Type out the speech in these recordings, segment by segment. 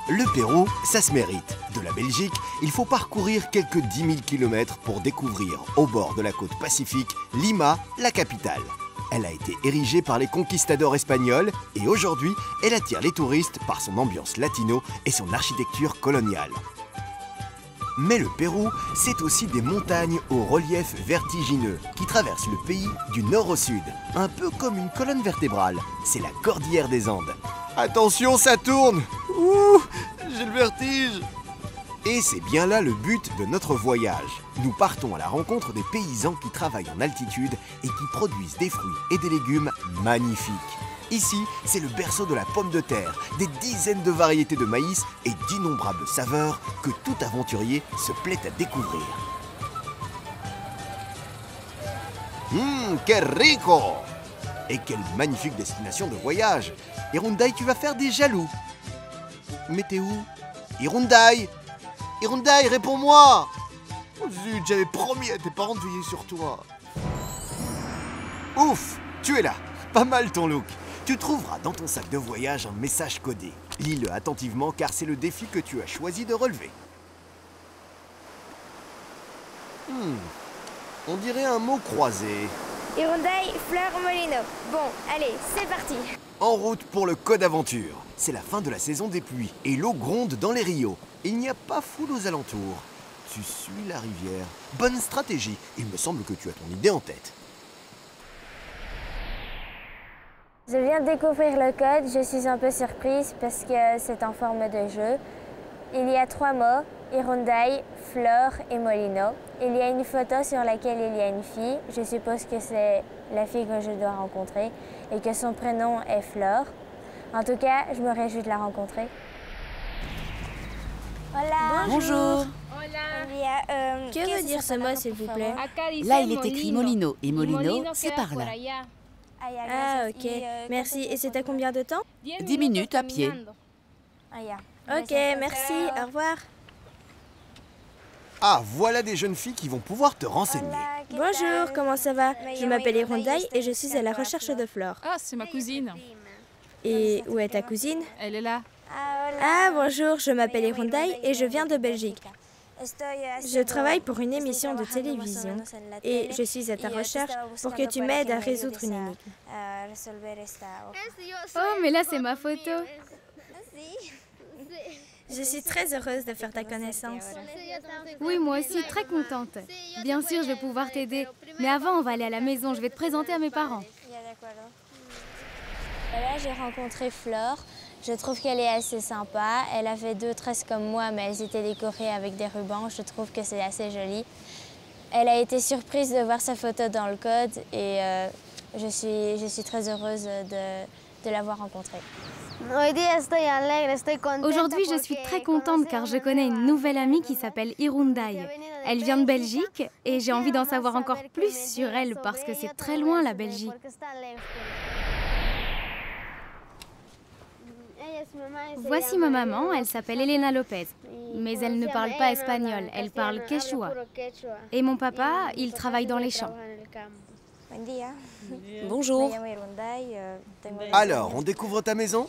Le Pérou, ça se mérite. De la Belgique, il faut parcourir quelques 10 000 km pour découvrir, au bord de la côte Pacifique, Lima, la capitale. Elle a été érigée par les conquistadors espagnols et aujourd'hui, elle attire les touristes par son ambiance latino et son architecture coloniale. Mais le Pérou, c'est aussi des montagnes au relief vertigineux qui traversent le pays du nord au sud, un peu comme une colonne vertébrale. C'est la cordillère des Andes. Attention, ça tourne! Ouh, j'ai le vertige! Et c'est bien là le but de notre voyage. Nous partons à la rencontre des paysans qui travaillent en altitude et qui produisent des fruits et des légumes magnifiques. Ici, c'est le berceau de la pomme de terre, des dizaines de variétés de maïs et d'innombrables saveurs que tout aventurier se plaît à découvrir. Que rico! Et quelle magnifique destination de voyage! Irundai, tu vas faire des jaloux. Mais t'es où? Irundai! Irundai, réponds-moi! Oh zut, j'avais promis à tes parents de veiller sur toi. Ouf, tu es là. Pas mal ton look. Tu trouveras dans ton sac de voyage un message codé. Lis-le attentivement car c'est le défi que tu as choisi de relever. On dirait un mot croisé. Irundai, fleur, molino. Bon, allez, c'est parti. En route pour le Code Aventure. C'est la fin de la saison des pluies et l'eau gronde dans les rios. Il n'y a pas foule aux alentours. Tu suis la rivière. Bonne stratégie. Il me semble que tu as ton idée en tête. Je viens de découvrir le code, je suis un peu surprise parce que c'est en forme de jeu. Il y a 3 mots, Irundai, fleur et molino. Il y a une photo sur laquelle il y a une fille. Je suppose que c'est la fille que je dois rencontrer et que son prénom est Fleur. En tout cas, je me réjouis de la rencontrer. Hola. Bonjour. Que veut dire ce mot, s'il vous plaît? Là, il est écrit molino et molino, c'est par là. Ah, ok. Merci. Et c'est à combien de temps? 10 minutes à pied. Ok, merci. Au revoir. Ah, voilà des jeunes filles qui vont pouvoir te renseigner. Bonjour, comment ça va? Je m'appelle Irundai et je suis à la recherche de Flore. Ah, c'est ma cousine. Et où est ta cousine? Elle est là. Ah, bonjour, je m'appelle Irundai et je viens de Belgique. Je travaille pour une émission de télévision et je suis à ta recherche pour que tu m'aides à résoudre une énigme. Oh, mais là, c'est ma photo. Je suis très heureuse de faire ta connaissance. Oui, moi aussi, très contente. Bien sûr, je vais pouvoir t'aider. Mais avant, on va aller à la maison. Je vais te présenter à mes parents. Là, j'ai rencontré Flore. Je trouve qu'elle est assez sympa. Elle avait 2 tresses comme moi, mais elles étaient décorées avec des rubans. Je trouve que c'est assez joli. Elle a été surprise de voir sa photo dans le code et je suis très heureuse de l'avoir rencontrée. Aujourd'hui, je suis très contente car je connais une nouvelle amie qui s'appelle Irundai. Elle vient de Belgique et j'ai envie d'en savoir encore plus sur elle parce que c'est très loin la Belgique. Voici ma maman, elle s'appelle Elena Lopez, mais elle ne parle pas espagnol, elle parle quechua. Et mon papa, il travaille dans les champs. Bonjour. Alors, on découvre ta maison?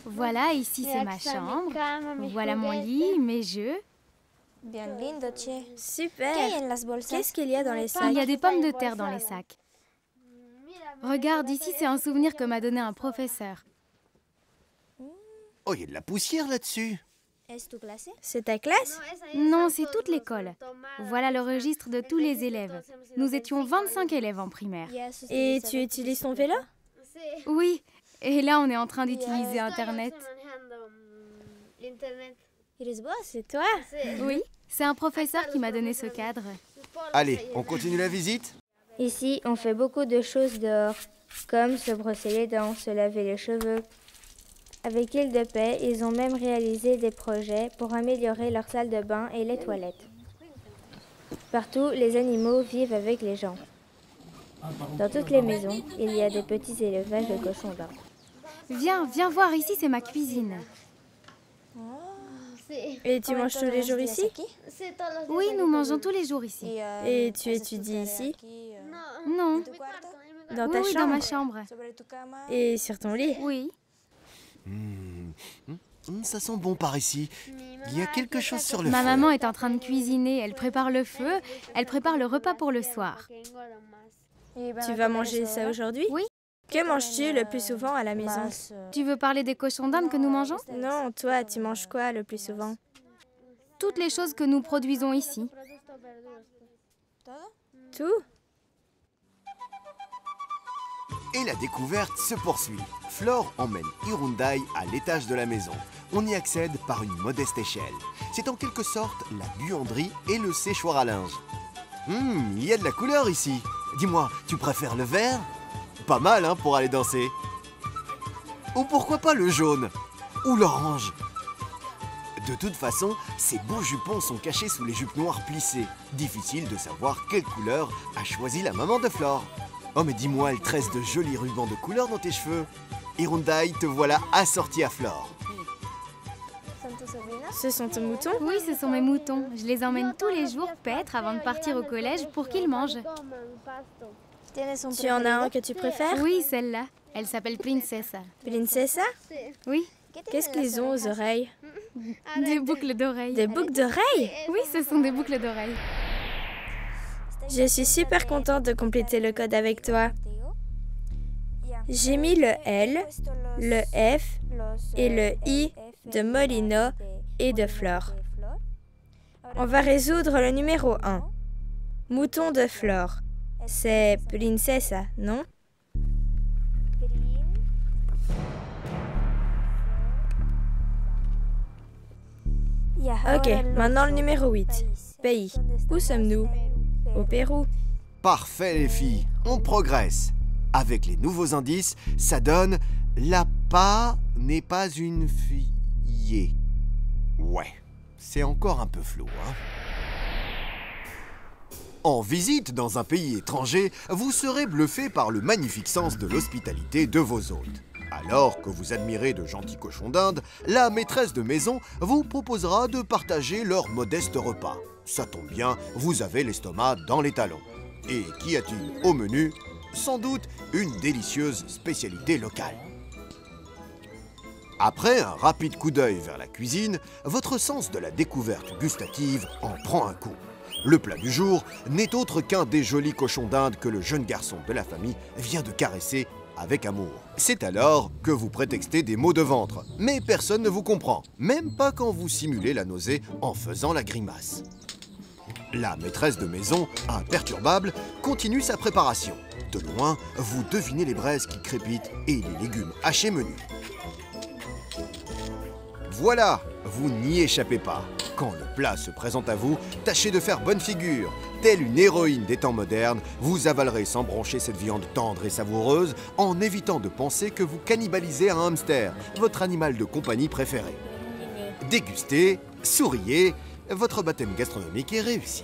Voilà, ici c'est ma chambre. Voilà mon lit, mes jeux. Super. Qu'est-ce qu'il y a dans les sacs? Il y a des pommes de terre dans les sacs. Regarde, ici c'est un souvenir que m'a donné un professeur. Oh, il y a de la poussière là-dessus. C'est ta classe? Non, c'est toute l'école. Voilà le registre de tous les élèves. Nous étions 25 élèves en primaire. Et tu utilises ton vélo? Oui, et là on est en train d'utiliser Internet. C'est toi? Oui, c'est un professeur qui m'a donné ce cadre. Allez, on continue la visite? Ici, on fait beaucoup de choses dehors, comme se brosser les dents, se laver les cheveux. Avec Île de Paix, ils ont même réalisé des projets pour améliorer leur salle de bain et les toilettes. Partout, les animaux vivent avec les gens. Dans toutes les maisons, il y a des petits élevages de cochons d'Inde. Viens voir, ici c'est ma cuisine. Et tu manges tous les jours ici? Oui, nous mangeons tous les jours ici. Et tu étudies ici? Non. Dans ta Oui, chambre? dans ma chambre. Et sur ton lit? Oui. Ça sent bon par ici. Il y a quelque chose sur le Ma feu. maman est en train de cuisiner, elle prépare le feu, elle prépare le repas pour le soir. Tu vas manger ça aujourd'hui? Oui. Que manges-tu le plus souvent à la maison? Tu veux parler des cochons d'Inde que nous mangeons? Non, toi, tu manges quoi le plus souvent? Toutes les choses que nous produisons ici. Tout? Et la découverte se poursuit. Flore emmène Hirundai à l'étage de la maison. On y accède par une modeste échelle. C'est en quelque sorte la buanderie et le séchoir à linge. Il y a de la couleur ici. Dis-moi, tu préfères le vert? Pas mal, hein, pour aller danser. Ou pourquoi pas le jaune? Ou l'orange? De toute façon, ces beaux jupons sont cachés sous les jupes noires plissées. Difficile de savoir quelle couleur a choisi la maman de Flore. Oh mais dis-moi, elle tresse de jolis rubans de couleur dans tes cheveux. Hirundai, te voilà assortie à Flore. Ce sont tes moutons? Oui, ce sont mes moutons. Je les emmène tous les jours paître avant de partir au collège pour qu'ils mangent. Tu en as un que tu préfères? Oui, celle-là. Elle s'appelle Princessa. Princessa? Oui, Qu'est-ce qu'ils ont aux oreilles? des boucles d'oreilles. Des boucles d'oreilles? Oui, ce sont des boucles d'oreilles. Je suis super contente de compléter le code avec toi. J'ai mis le L, le F et le I de Molino et de Flore. On va résoudre le numéro 1. Mouton de Flore. C'est Princessa, non? Ok, maintenant le numéro 8. Pays. Où sommes-nous? Au Pérou. Parfait les filles, on progresse. Avec les nouveaux indices, ça donne la pa n'est pas une fille. Ouais, c'est encore un peu flou, hein. En visite dans un pays étranger, vous serez bluffé par le magnifique sens de l'hospitalité de vos hôtes. Alors que vous admirez de gentils cochons d'Inde, la maîtresse de maison vous proposera de partager leur modeste repas. Ça tombe bien, vous avez l'estomac dans les talons. Et qu'y a-t-il au menu? Sans doute une délicieuse spécialité locale. Après un rapide coup d'œil vers la cuisine, votre sens de la découverte gustative en prend un coup. Le plat du jour n'est autre qu'un des jolis cochons d'Inde que le jeune garçon de la famille vient de caresser avec amour. C'est alors que vous prétextez des maux de ventre, mais personne ne vous comprend, même pas quand vous simulez la nausée en faisant la grimace. La maîtresse de maison, imperturbable, continue sa préparation. De loin, vous devinez les braises qui crépitent et les légumes hachés menus. Voilà, vous n'y échappez pas. Quand le plat se présente à vous, tâchez de faire bonne figure. Telle une héroïne des temps modernes, vous avalerez sans broncher cette viande tendre et savoureuse en évitant de penser que vous cannibalisez un hamster, votre animal de compagnie préféré. Dégustez, souriez, votre baptême gastronomique est réussi.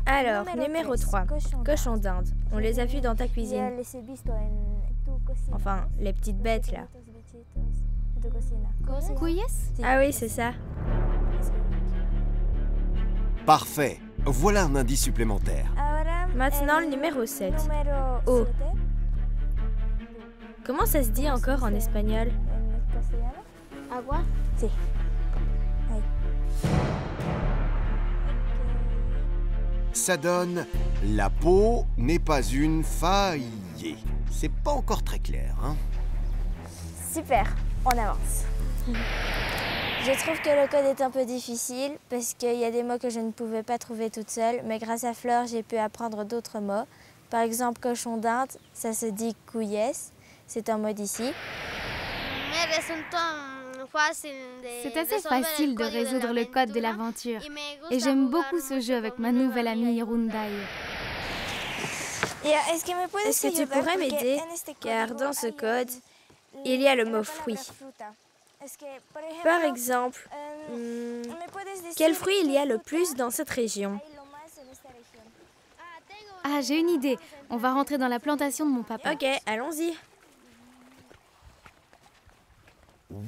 Alors, numéro 3. Cochon d'Inde. On les a vus dans ta cuisine. Enfin, les petites bêtes là. Cuyes? Ah oui, c'est ça. Parfait, voilà un indice supplémentaire. Maintenant, le numéro 7. O. Comment ça se dit encore en espagnol? Agua? Si. Ça donne « La peau n'est pas une faille ». C'est pas encore très clair, hein? Super, on avance. Je trouve que le code est un peu difficile parce qu'il y a des mots que je ne pouvais pas trouver toute seule, mais grâce à Flore, j'ai pu apprendre d'autres mots. Par exemple, cochon d'Inde, ça se dit cuyes, c'est un mot d'ici. C'est assez facile de résoudre le code de l'aventure. Et j'aime beaucoup ce jeu avec ma nouvelle amie Hirundai. Est-ce que tu pourrais m'aider? Car dans ce code, il y a le mot fruit. Par exemple, quel fruit il y a le plus dans cette région? Ah, j'ai une idée. On va rentrer dans la plantation de mon papa. Ok, allons-y.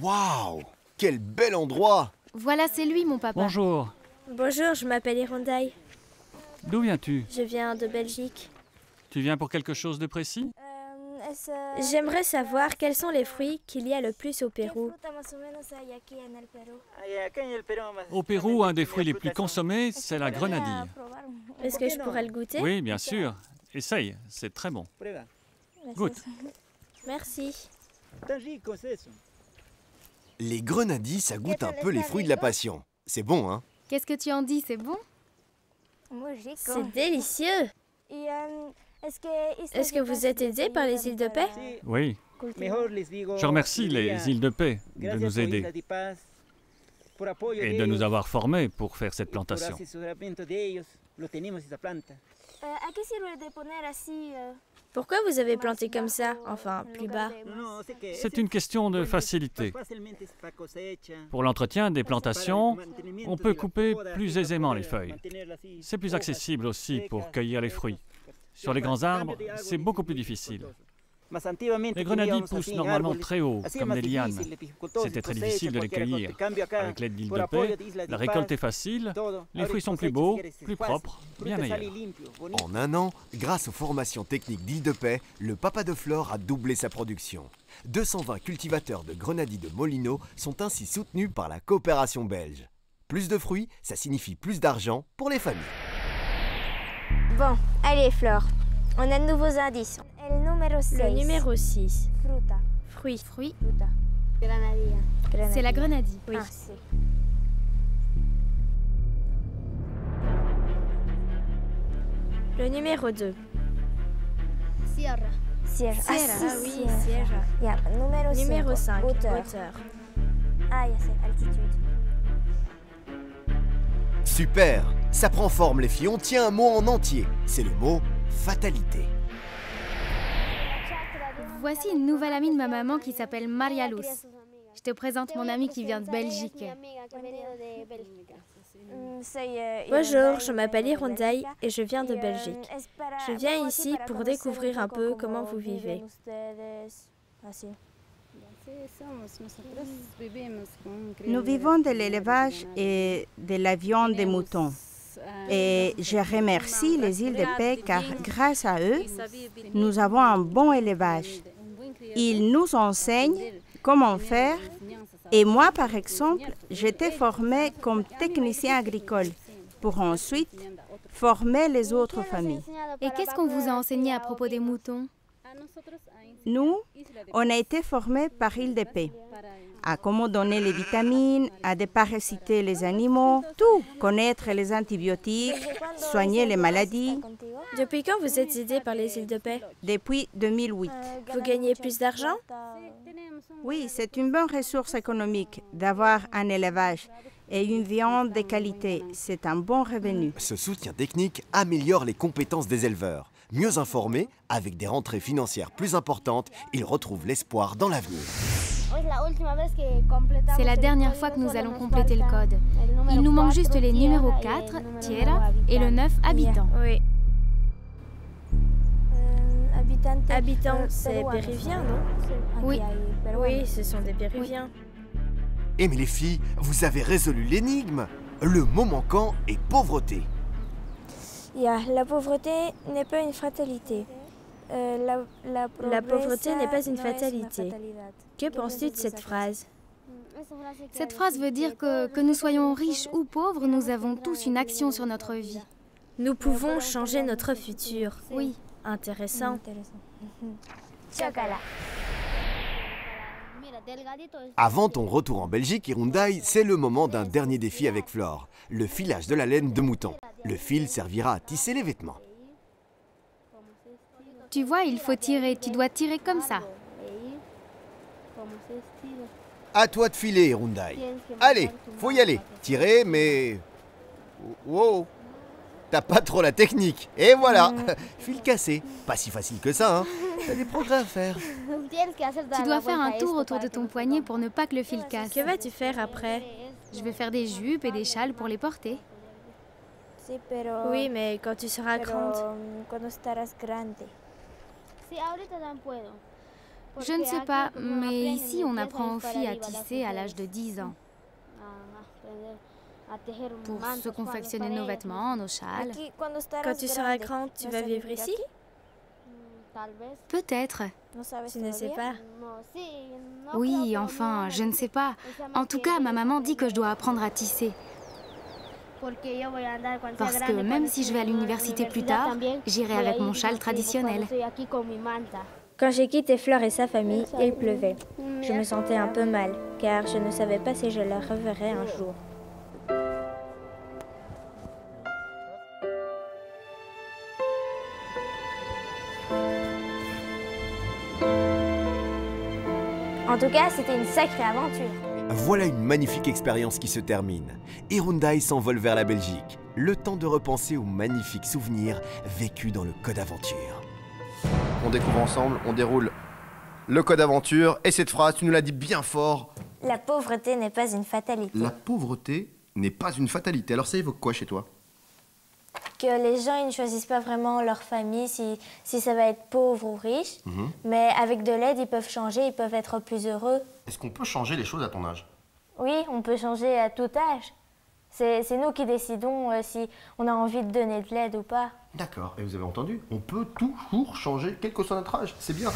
Waouh! Quel bel endroit! Voilà, c'est lui, mon papa. Bonjour. Bonjour, je m'appelle Hirundai. D'où viens-tu? Je viens de Belgique. Tu viens pour quelque chose de précis? J'aimerais savoir quels sont les fruits qu'il y a le plus au Pérou. Au Pérou, un des fruits les plus consommés, c'est la grenadille. Est-ce que je pourrais le goûter? Oui, bien sûr. Essaye, c'est très bon. Goûte. Merci. Les grenadilles, ça goûte un peu les fruits de la passion. C'est bon, hein? Qu'est-ce que tu en dis, c'est bon? C'est délicieux. Est-ce que vous êtes aidé par les îles de paix? Oui. Je remercie les îles de paix de nous aider et de nous avoir formés pour faire cette plantation. Pourquoi vous avez planté comme ça? Enfin, plus bas. C'est une question de facilité. Pour l'entretien des plantations, on peut couper plus aisément les feuilles. C'est plus accessible aussi pour cueillir les fruits. Sur les grands arbres, c'est beaucoup plus difficile. Les grenadilles poussent normalement très haut, comme des lianes. C'était très difficile de les cueillir. Avec l'aide d'îles de paix, la récolte est facile, les fruits sont plus beaux, plus propres, bien meilleurs. En un an, grâce aux formations techniques d'Île de Paix, le Papa de Flore a doublé sa production. 220 cultivateurs de grenadilles de Molino sont ainsi soutenus par la coopération belge. Plus de fruits, ça signifie plus d'argent pour les familles. Bon, allez Flore, on a de nouveaux indices. Le numéro 6. Fruits. Fruits, Grenadilla. c'est la grenadille. Oui. Le numéro 2. Sierra. Ah oui, Sierra. Numéro 5. Hauteur. Ah, c'est altitude. Super! Ça prend forme les filles, on tient un mot en entier. C'est le mot fatalité. Voici une nouvelle amie de ma maman qui s'appelle Maria Luz. Je te présente mon amie qui vient de Belgique. Bonjour, je m'appelle Irundaï et je viens de Belgique. Je viens ici pour découvrir un peu comment vous vivez. Nous vivons de l'élevage et de la viande des moutons. Et je remercie les îles de paix car grâce à eux, nous avons un bon élevage. Ils nous enseignent comment faire. Et moi, par exemple, j'étais formée comme technicien agricole pour ensuite former les autres familles. Et qu'est-ce qu'on vous a enseigné à propos des moutons? Nous, on a été formés par Île de Paix, à comment donner les vitamines, à déparasiter les animaux, tout, connaître les antibiotiques, soigner les maladies. Depuis quand vous êtes aidé par les îles de paix? Depuis 2008. Vous gagnez plus d'argent? Oui, c'est une bonne ressource économique d'avoir un élevage et une viande de qualité. C'est un bon revenu. Ce soutien technique améliore les compétences des éleveurs. Mieux informés, avec des rentrées financières plus importantes, ils retrouvent l'espoir dans l'avenir. C'est la dernière fois que nous allons compléter le code. Il nous manque juste les numéros 4, Tierra, et le 9, habitants. Oui. Habitants, c'est péruvien, non? Oui. Oui, ce sont des péruviens. Et mais les filles, vous avez résolu l'énigme. Le mot manquant est pauvreté. La pauvreté n'est pas une fatalité. La pauvreté n'est pas une fatalité. Que penses-tu de cette phrase? Cette phrase veut dire que nous soyons riches ou pauvres, nous avons tous une action sur notre vie. Nous pouvons changer notre futur. Oui. Intéressant. Chocolat. Avant ton retour en Belgique, Irundaï, c'est le moment d'un dernier défi avec Flore, le filage de la laine de mouton. Le fil servira à tisser les vêtements. Tu vois, il faut tirer. Tu dois tirer comme ça. À toi de filer, Irundaï. Allez, faut y aller. Tirer, mais... Wow, t'as pas trop la technique. Et voilà, fil cassé. Pas si facile que ça, hein. T'as des progrès à faire. Tu dois faire un tour autour de ton poignet pour ne pas que le fil casse. Que vas-tu faire après? Je vais faire des jupes et des châles pour les porter. Oui, mais quand tu seras grande. Je ne sais pas, mais ici on apprend aux filles à tisser à l'âge de 10 ans. Pour se confectionner nos vêtements, nos châles. Quand tu seras grande, tu vas vivre ici? Peut-être. Tu ne sais pas? Oui, enfin, je ne sais pas. En tout cas, ma maman dit que je dois apprendre à tisser. Parce que même si je vais à l'université plus tard, j'irai avec mon châle traditionnel. Quand j'ai quitté Flore et sa famille, il pleuvait. Je me sentais un peu mal, car je ne savais pas si je la reverrais un jour. En tout cas, c'était une sacrée aventure. Voilà une magnifique expérience qui se termine. Irundai s'envole vers la Belgique, le temps de repenser aux magnifiques souvenirs vécus dans le Code Aventure. On découvre ensemble, on déroule le Code Aventure. Et cette phrase, tu nous l'as dit bien fort. La pauvreté n'est pas une fatalité. La pauvreté n'est pas une fatalité. Alors ça évoque quoi chez toi? Que les gens ils ne choisissent pas vraiment leur famille, si ça va être pauvre ou riche. Mais avec de l'aide, ils peuvent changer, ils peuvent être plus heureux. Est-ce qu'on peut changer les choses à ton âge? Oui, on peut changer à tout âge. C'est nous qui décidons si on a envie de donner de l'aide ou pas. D'accord, et vous avez entendu, on peut toujours changer quel que soit notre âge, c'est bien.